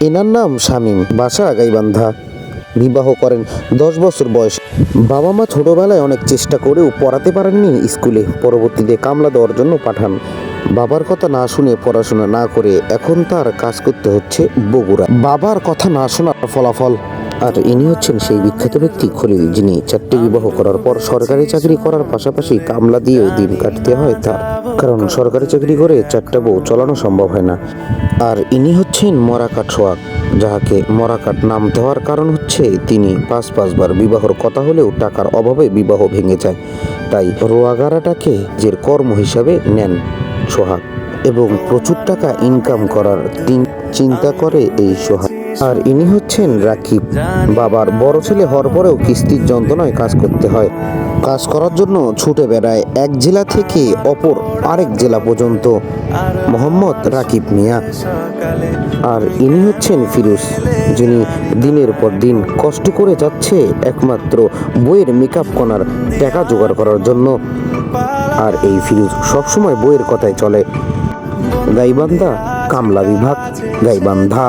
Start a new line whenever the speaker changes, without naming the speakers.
এনার নাম শামীম, বাসা গাইবান্ধা। বিবাহ করেন 10 বছর বয়স। বাবা মা ছোটবেলায় অনেক চেষ্টা করেও পড়াতে পারেননি স্কুলে, পরবর্তীতে কামলা দেওয়ার জন্য পাঠান। বাবার কথা না শুনে পড়াশোনা না করে এখন তার কাজ করতে হচ্ছে বগুড়া। বাবার কথা না শোনার ফলাফল। আর ইনি হচ্ছেন সেই বিখ্যাত ব্যক্তি খলিল, যিনি 4টি বিবাহ করার পর সরকারি চাকরি করার পাশাপাশি কামলা দিয়েও দিন কাটতে হয় তার, কারণ সরকারি চাকরি করে 4টা বউ চালানো সম্ভব হয় না। আর ইনি হচ্ছেন মরাকাট সোহাগ, যাহাকে মরাকাট নাম দেওয়ার কারণ হচ্ছে তিনি 5-5বার বিবাহর কথা হলেও টাকার অভাবে বিবাহ ভেঙে যায়, তাই রোয়াগারাটাকে যে কর্ম হিসাবে নেন সোহাগ এবং প্রচুর টাকা ইনকাম করার চিন্তা করে এই সোহাগ। আর ইনি হচ্ছেন রাকিব, বাবার বড় ছেলে হওয়ার পরেও কিস্তির যন্ত্রণায় কাজ করতে হয়। কাজ করার জন্য ছুটে বেড়ায় এক জেলা থেকে অপর আরেক জেলা পর্যন্ত মোহাম্মদ রাকিব মিয়া। আর ইনি হচ্ছেন ফিরোজ, যিনি দিনের পর দিন কষ্ট করে যাচ্ছে একমাত্র বইয়ের মেকআপ করার টাকা জোগাড় করার জন্য। আর এই ফিরোজ সবসময় বইয়ের কথায় চলে। গাইবান্ধা কামলা বিভাগ, গাইবান্ধা।